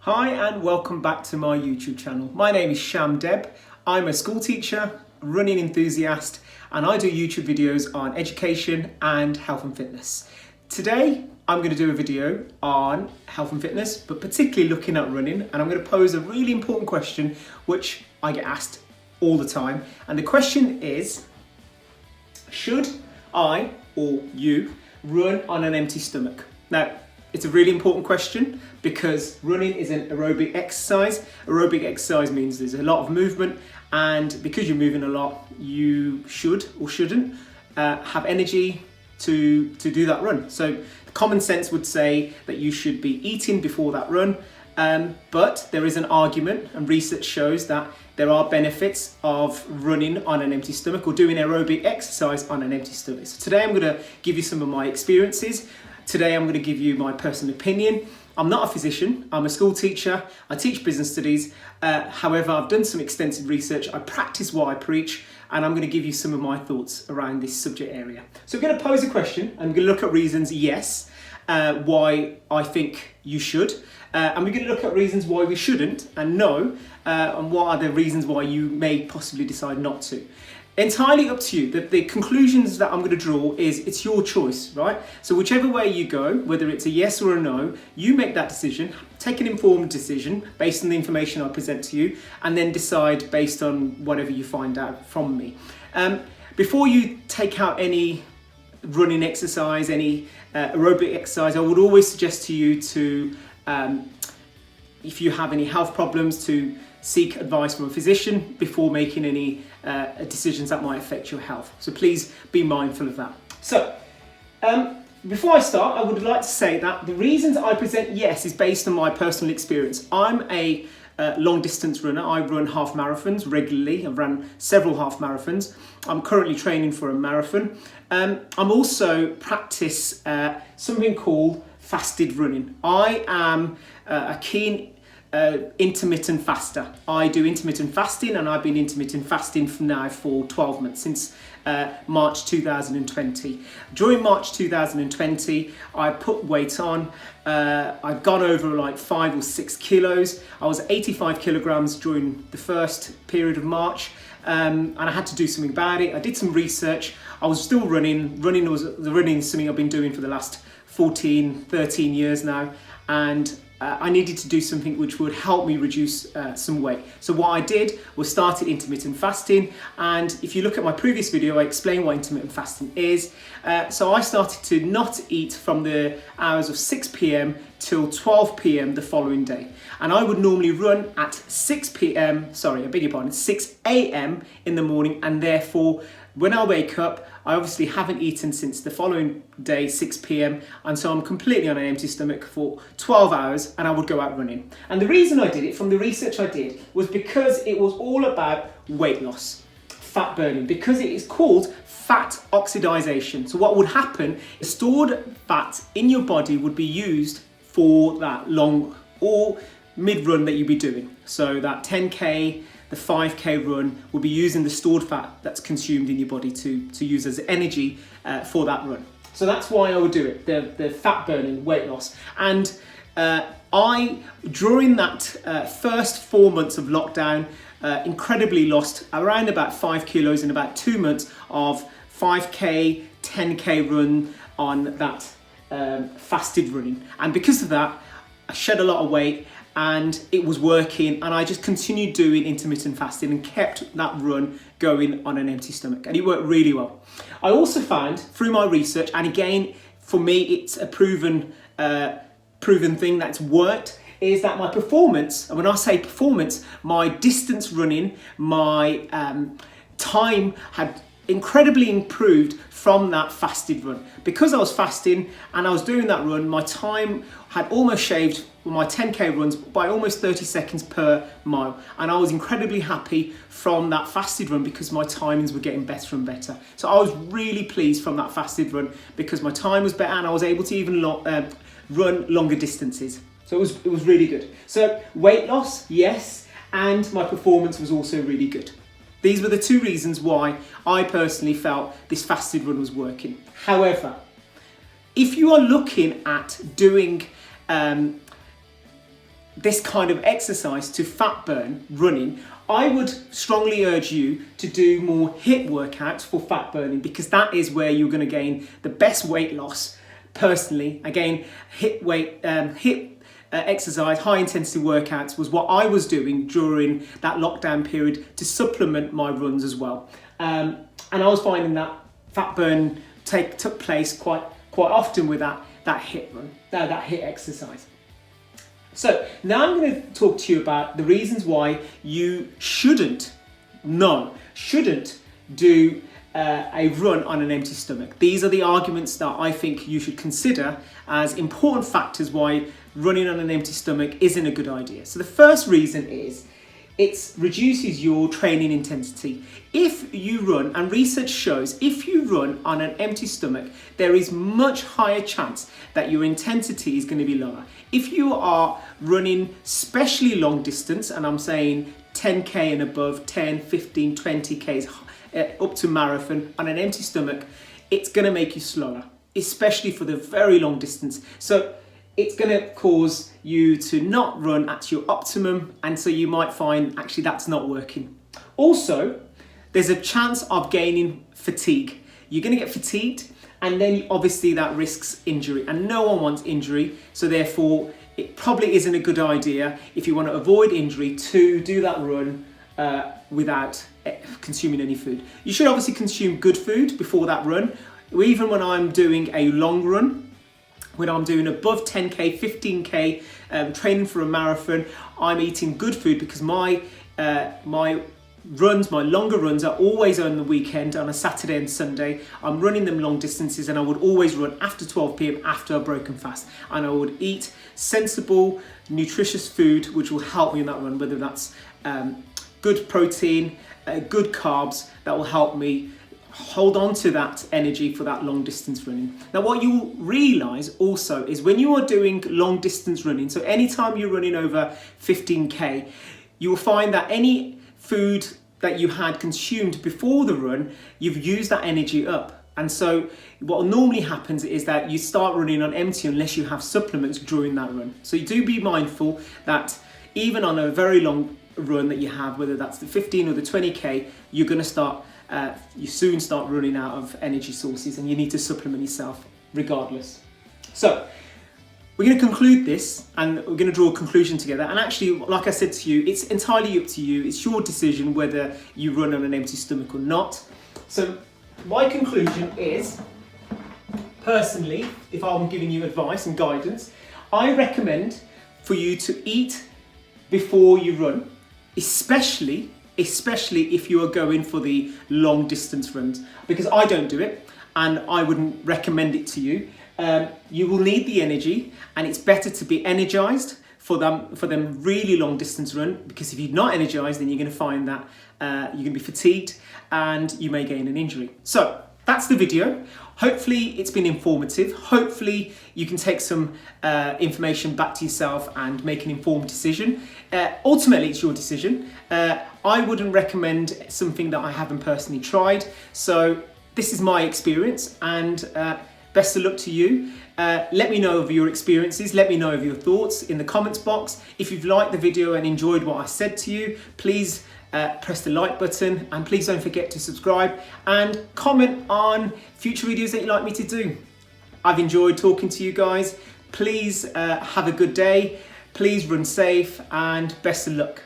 Hi and welcome back to my YouTube channel. My name is Sham Deb. I'm a school teacher, running enthusiast, and I do YouTube videos on education and health and fitness. Today, I'm going to do a video on health and fitness, but particularly looking at running, and I'm going to pose a really important question which I get asked all the time. And the question is, should I or you run on an empty stomach? Now, it's a really important question because running is an aerobic exercise. Aerobic exercise means there's a lot of movement, and because you're moving a lot, you should or shouldn't have energy to do that run. So common sense would say that you should be eating before that run, but there is an argument, and research shows that there are benefits of running on an empty stomach or doing aerobic exercise on an empty stomach. So today I'm going to give you some of my experiences. Today I'm going to give you my personal opinion. I'm not a physician, I'm a school teacher, I teach business studies. However, I've done some extensive research, I practice what I preach, and I'm going to give you some of my thoughts around this subject area. So I'm going to pose a question, I'm going to look at reasons yes, why I think you should, and we're going to look at reasons why we shouldn't and no, and what are the reasons why you may possibly decide not to. Entirely up to you. The conclusions that I'm going to draw it's your choice, right? So whichever way you go, whether it's a yes or a no, you make that decision, take an informed decision based on the information I present to you, and then decide based on whatever you find out from me. Before you take out any running exercise, any aerobic exercise, I would always suggest to you to, if you have any health problems, to seek advice from a physician before making any decisions that might affect your health. So please be mindful of that. So before I start, I would like to say that the reasons I present yes is based on my personal experience. I'm a long distance runner. I run half marathons regularly. I've run several half marathons. I'm currently training for a marathon. I'm also practice something called fasted running. I am a keen intermittent faster. I do intermittent fasting, and I've been intermittent fasting for 12 months, since March 2020. During March 2020, I put weight on. I've gone over like 5 or 6 kilos. I was 85 kilograms during the first period of March, and I had to do something about it. I did some research. I was still running. Running is something I've been doing for the last 13 years now, and I needed to do something which would help me reduce some weight. So what I did was started intermittent fasting, and if you look at my previous video, I explained what intermittent fasting is. So I started to not eat from the hours of 6 p.m. till 12 p.m. the following day. And I would normally run at 6 a.m. in the morning, and therefore when I wake up, I obviously haven't eaten since the following day, 6 p.m. And so I'm completely on an empty stomach for 12 hours, and I would go out running. And the reason I did it, from the research I did, was because it was all about weight loss, fat burning, because it is called fat oxidization. So what would happen is stored fat in your body would be used for that long or mid-run that you'll be doing. So that 10K, the 5K run will be using the stored fat that's consumed in your body to use as energy for that run. So that's why I would do it, the fat burning, weight loss. And I, during that first 4 months of lockdown, incredibly lost around about 5 kilos in about 2 months of 5K, 10K run on that fasted running. And because of that, I shed a lot of weight, and it was working, and I just continued doing intermittent fasting and kept that run going on an empty stomach, and it worked really well. I also found through my research, and again for me it's a proven thing that's worked, is that my performance, and when I say performance, my distance running, my time had incredibly improved from that fasted run. Because I was fasting and I was doing that run, my time had almost shaved my 10K runs by almost 30 seconds per mile, and I was incredibly happy from that fasted run because my timings were getting better and better. So I was really pleased from that fasted run because my time was better, and I was able to even run longer distances. So it was really good. So weight loss, yes, and my performance was also really good. These were the two reasons why I personally felt this fasted run was working. However, if you are looking at doing this kind of exercise to fat burn running, I would strongly urge you to do more HIIT workouts for fat burning, because that is where you're going to gain the best weight loss. Personally, again, HIIT exercise, high intensity workouts was what I was doing during that lockdown period to supplement my runs as well. And I was finding that fat burn took place quite often with that HIIT run, that HIIT exercise. So now I'm going to talk to you about the reasons why you shouldn't do a run on an empty stomach. These are the arguments that I think you should consider as important factors why running on an empty stomach isn't a good idea. So the first reason is it reduces your training intensity. If you run, and research shows, if you run on an empty stomach, there is much higher chance that your intensity is going to be lower. If you are running especially long distance, and I'm saying 10k and above, 10, 15, 20k's up to marathon on an empty stomach, it's going to make you slower, especially for the very long distance. So it's going to cause you to not run at your optimum, and so you might find actually that's not working. Also, there's a chance of gaining fatigue. You're going to get fatigued, and then obviously that risks injury, and no one wants injury, so therefore it probably isn't a good idea if you want to avoid injury to do that run without consuming any food. You should obviously consume good food before that run. Even when I'm doing a long run, when I'm doing above 10k, 15k, training for a marathon, I'm eating good food, because my longer runs are always on the weekend, on a Saturday and Sunday. I'm running them long distances, and I would always run after 12 p.m. after a broken fast. And I would eat sensible, nutritious food, which will help me in that run, whether that's good protein, good carbs, that will help me hold on to that energy for that long distance running. Now, what you'll realize also is when you are doing long distance running, so anytime you're running over 15k, you will find that any food that you had consumed before the run, you've used that energy up. And so what normally happens is that you start running on empty unless you have supplements during that run. So you do be mindful that even on a very long run that you have, whether that's the 15 or the 20k, you're going to you soon start running out of energy sources, and you need to supplement yourself regardless. So we're going to conclude this, and we're going to draw a conclusion together. And actually, like I said to you, it's entirely up to you. It's your decision whether you run on an empty stomach or not. So my conclusion is, personally, if I'm giving you advice and guidance, I recommend for you to eat before you run, especially if you are going for the long distance runs, because I don't do it and I wouldn't recommend it to you. You will need the energy, and it's better to be energized for them really long distance run, because if you're not energized, then you're going to find that you're going to be fatigued and you may gain an injury. So that's the video. Hopefully it's been informative. Hopefully you can take some information back to yourself and make an informed decision. Ultimately, it's your decision. I wouldn't recommend something that I haven't personally tried. So this is my experience, and best of luck to you. Let me know of your experiences. Let me know of your thoughts in the comments box. If you've liked the video and enjoyed what I said to you, please press the like button, and please don't forget to subscribe and comment on future videos that you'd like me to do. I've enjoyed talking to you guys. Please have a good day. Please run safe, and best of luck.